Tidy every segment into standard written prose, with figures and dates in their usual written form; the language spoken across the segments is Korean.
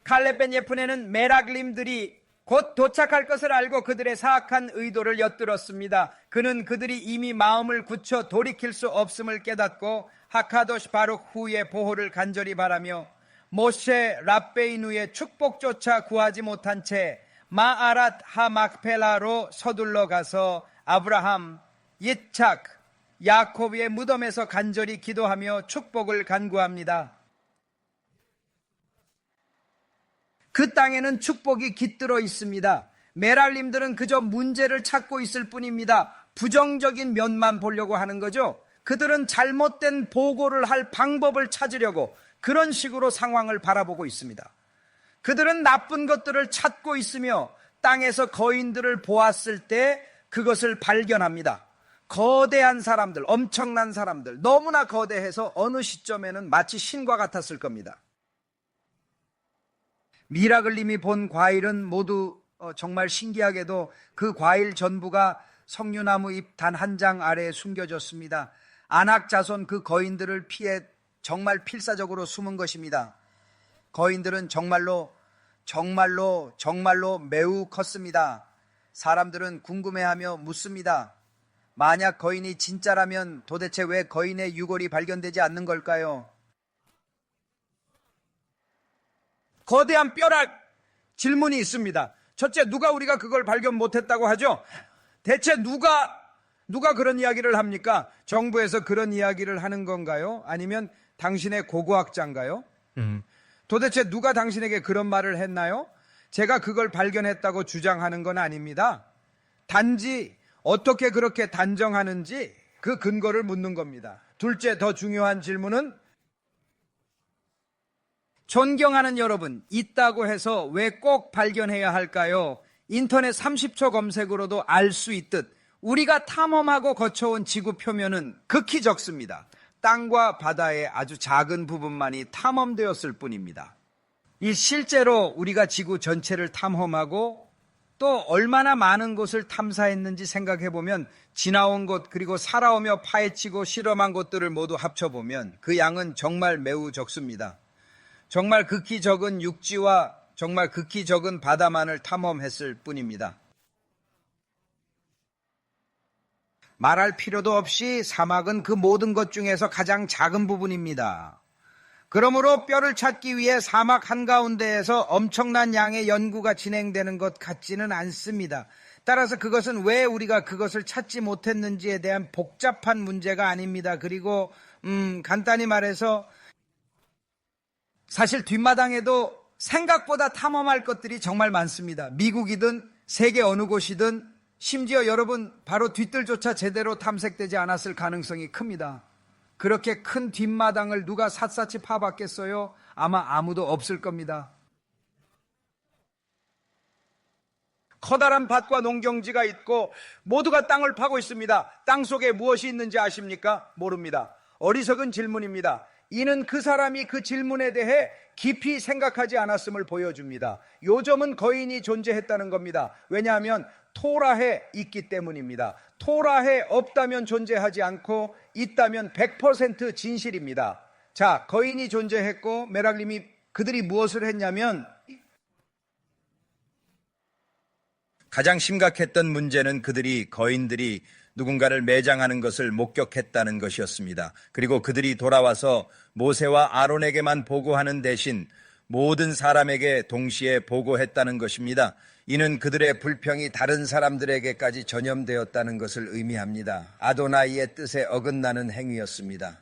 칼렙 벤 예푸네는 메락림들이 곧 도착할 것을 알고 그들의 사악한 의도를 엿들었습니다. 그는 그들이 이미 마음을 굳혀 돌이킬 수 없음을 깨닫고 하카도시 바룩 후의 보호를 간절히 바라며 모셰 랍베이누의 축복조차 구하지 못한 채 마아랏 하막펠라로 서둘러 가서 아브라함, 이착, 야곱의 무덤에서 간절히 기도하며 축복을 간구합니다. 그 땅에는 축복이 깃들어 있습니다. 메랄림들은 그저 문제를 찾고 있을 뿐입니다. 부정적인 면만 보려고 하는 거죠. 그들은 잘못된 보고를 할 방법을 찾으려고 그런 식으로 상황을 바라보고 있습니다. 그들은 나쁜 것들을 찾고 있으며 땅에서 거인들을 보았을 때 그것을 발견합니다. 거대한 사람들, 엄청난 사람들, 너무나 거대해서 어느 시점에는 마치 신과 같았을 겁니다. 미라클님이 본 과일은 모두 정말 신기하게도 그 과일 전부가 석류나무 잎 단 한 장 아래에 숨겨졌습니다. 안악 자손 그 거인들을 피해 정말 필사적으로 숨은 것입니다. 거인들은 정말로 매우 컸습니다. 사람들은 궁금해하며 묻습니다. 만약 거인이 진짜라면 도대체 왜 거인의 유골이 발견되지 않는 걸까요? 거대한 뼈락 질문이 있습니다. 첫째, 누가 우리가 그걸 발견 못했다고 하죠? 대체 누가 그런 이야기를 합니까? 정부에서 그런 이야기를 하는 건가요? 아니면 당신의 고고학자인가요? 도대체 누가 당신에게 그런 말을 했나요? 제가 그걸 발견했다고 주장하는 건 아닙니다. 단지 어떻게 그렇게 단정하는지 그 근거를 묻는 겁니다. 둘째, 더 중요한 질문은 존경하는 여러분, 있다고 해서 왜 꼭 발견해야 할까요? 인터넷 30초 검색으로도 알 수 있듯 우리가 탐험하고 거쳐온 지구 표면은 극히 적습니다. 땅과 바다의 아주 작은 부분만이 탐험되었을 뿐입니다. 이 실제로 우리가 지구 전체를 탐험하고 또 얼마나 많은 곳을 탐사했는지 생각해보면 지나온 곳 그리고 살아오며 파헤치고 실험한 곳들을 모두 합쳐보면 그 양은 정말 매우 적습니다. 정말 극히 적은 육지와 정말 극히 적은 바다만을 탐험했을 뿐입니다. 말할 필요도 없이 사막은 그 모든 것 중에서 가장 작은 부분입니다. 그러므로 뼈를 찾기 위해 사막 한가운데에서 엄청난 양의 연구가 진행되는 것 같지는 않습니다. 따라서 그것은 왜 우리가 그것을 찾지 못했는지에 대한 복잡한 문제가 아닙니다. 그리고 간단히 말해서 사실 뒷마당에도 생각보다 탐험할 것들이 정말 많습니다. 미국이든 세계 어느 곳이든 심지어 여러분 바로 뒤뜰조차 제대로 탐색되지 않았을 가능성이 큽니다. 그렇게 큰 뒷마당을 누가 샅샅이 파봤겠어요? 아마 아무도 없을 겁니다. 커다란 밭과 농경지가 있고 모두가 땅을 파고 있습니다. 땅 속에 무엇이 있는지 아십니까? 모릅니다. 어리석은 질문입니다. 이는 그 사람이 그 질문에 대해 깊이 생각하지 않았음을 보여줍니다. 요점은 거인이 존재했다는 겁니다. 왜냐하면 토라해 있기 때문입니다. 토라해 없다면 존재하지 않고 있다면 100% 진실입니다. 자, 거인이 존재했고 메락림이 그들이 무엇을 했냐면 가장 심각했던 문제는 거인들이 누군가를 매장하는 것을 목격했다는 것이었습니다. 그리고 그들이 돌아와서 모세와 아론에게만 보고하는 대신 모든 사람에게 동시에 보고했다는 것입니다. 이는 그들의 불평이 다른 사람들에게까지 전염되었다는 것을 의미합니다. 아도나이의 뜻에 어긋나는 행위였습니다.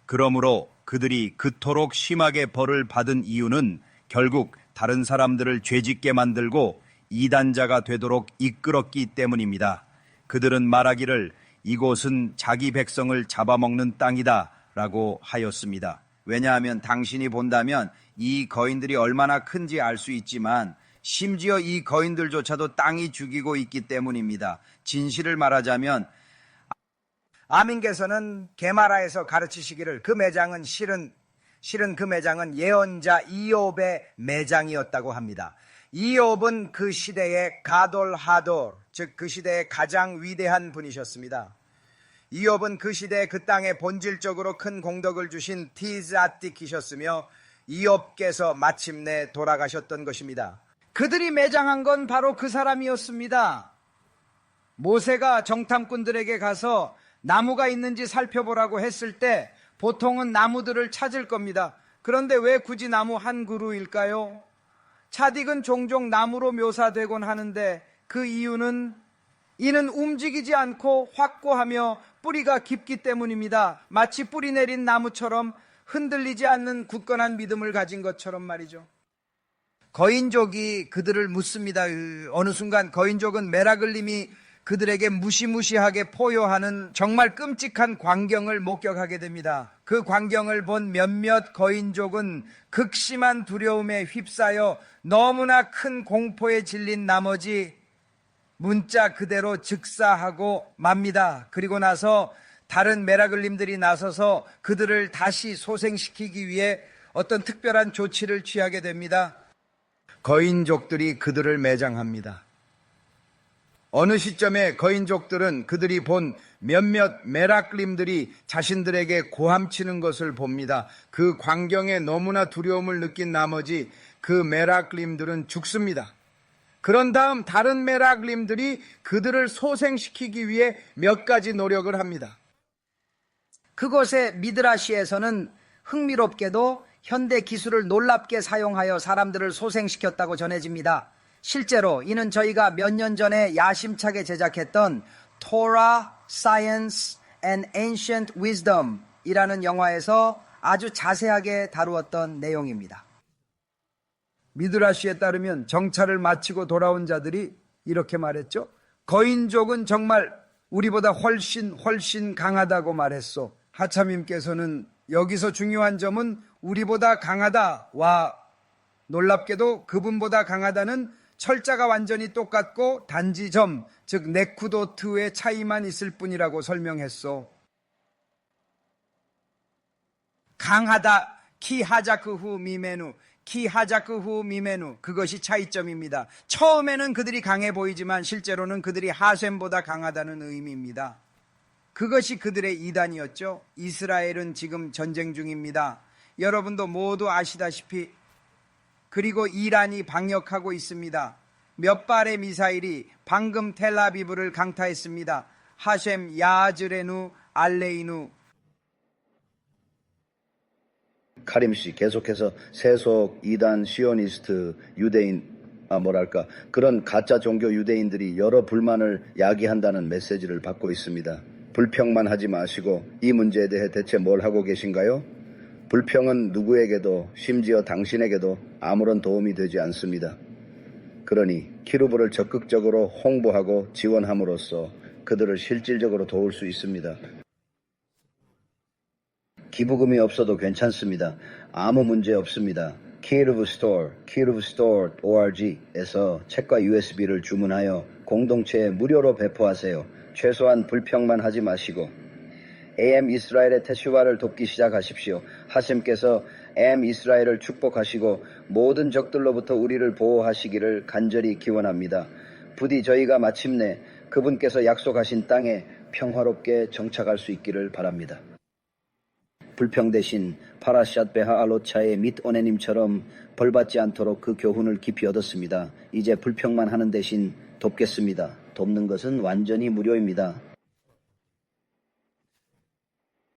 그러므로 그들이 그토록 심하게 벌을 받은 이유는 결국 다른 사람들을 죄짓게 만들고 이단자가 되도록 이끌었기 때문입니다. 그들은 말하기를 이곳은 자기 백성을 잡아먹는 땅이다 라고 하였습니다. 왜냐하면 당신이 본다면 이 거인들이 얼마나 큰지 알 수 있지만 심지어 이 거인들조차도 땅이 죽이고 있기 때문입니다. 진실을 말하자면 아민께서는 게마라에서 가르치시기를 그 매장은 실은 그 매장은 예언자 이욥의 매장이었다고 합니다. 이욥은 그 시대의 가돌하돌, 즉 그 시대의 가장 위대한 분이셨습니다. 이욥은 그 시대에 그 땅에 본질적으로 큰 공덕을 주신 티즈아틱이셨으며 이업께서 마침내 돌아가셨던 것입니다. 그들이 매장한 건 바로 그 사람이었습니다. 모세가 정탐꾼들에게 가서 나무가 있는지 살펴보라고 했을 때 보통은 나무들을 찾을 겁니다. 그런데 왜 굳이 나무 한 그루일까요? 차딕은 종종 나무로 묘사되곤 하는데 그 이유는 이는 움직이지 않고 확고하며 뿌리가 깊기 때문입니다. 마치 뿌리 내린 나무처럼 흔들리지 않는 굳건한 믿음을 가진 것처럼 말이죠. 거인족이 그들을 묻습니다. 어느 순간 거인족은 메라글림이 그들에게 무시무시하게 포효하는 정말 끔찍한 광경을 목격하게 됩니다. 그 광경을 본 몇몇 거인족은 극심한 두려움에 휩싸여 너무나 큰 공포에 질린 나머지 문자 그대로 즉사하고 맙니다. 그리고 나서 다른 메라글림들이 나서서 그들을 다시 소생시키기 위해 어떤 특별한 조치를 취하게 됩니다. 거인족들이 그들을 매장합니다. 어느 시점에 거인족들은 그들이 본 몇몇 메라글림들이 자신들에게 고함치는 것을 봅니다. 그 광경에 너무나 두려움을 느낀 나머지 그 메라글림들은 죽습니다. 그런 다음 다른 메라글림들이 그들을 소생시키기 위해 몇 가지 노력을 합니다. 그곳의 미드라시에서는 흥미롭게도 현대 기술을 놀랍게 사용하여 사람들을 소생시켰다고 전해집니다. 실제로 이는 저희가 몇 년 전에 야심차게 제작했던 Torah, Science and Ancient Wisdom 이라는 영화에서 아주 자세하게 다루었던 내용입니다. 미드라시에 따르면 정찰을 마치고 돌아온 자들이 이렇게 말했죠. 거인족은 정말 우리보다 훨씬 강하다고 말했소. 하참님께서는 여기서 중요한 점은 우리보다 강하다와 놀랍게도 그분보다 강하다는 철자가 완전히 똑같고 단지 점, 즉 네쿠도트의 차이만 있을 뿐이라고 설명했소. 강하다, 키하자크후 미메누, 키하자크후 미메누, 그것이 차이점입니다. 처음에는 그들이 강해 보이지만 실제로는 그들이 하셈보다 강하다는 의미입니다. 그것이 그들의 이단이었죠. 이스라엘은 지금 전쟁 중입니다. 여러분도 모두 아시다시피 그리고 이란이 방역하고 있습니다. 몇 발의 미사일이 방금 텔아비브를 강타했습니다. 하셈, 야즈레누, 알레이누. 카림 씨 계속해서 세속, 이단, 시오니스트, 유대인, 그런 가짜 종교 유대인들이 여러 불만을 야기한다는 메시지를 받고 있습니다. 불평만 하지 마시고 이 문제에 대해 대체 뭘 하고 계신가요? 불평은 누구에게도 심지어 당신에게도 아무런 도움이 되지 않습니다. 그러니 키루브를 적극적으로 홍보하고 지원함으로써 그들을 실질적으로 도울 수 있습니다. 기부금이 없어도 괜찮습니다. 아무 문제 없습니다. 키루브 스토어, kiruvstore.org에서 책과 USB를 주문하여 공동체에 무료로 배포하세요. 최소한 불평만 하지 마시고 AM 이스라엘의 테슈바를 돕기 시작하십시오. 하심께서 AM 이스라엘을 축복하시고 모든 적들로부터 우리를 보호하시기를 간절히 기원합니다. 부디 저희가 마침내 그분께서 약속하신 땅에 평화롭게 정착할 수 있기를 바랍니다. 불평 대신 파라샷 베하 알로차의 밋 오네님처럼 벌받지 않도록 그 교훈을 깊이 얻었습니다. 이제 불평만 하는 대신 돕겠습니다. 돕는 것은 완전히 무료입니다.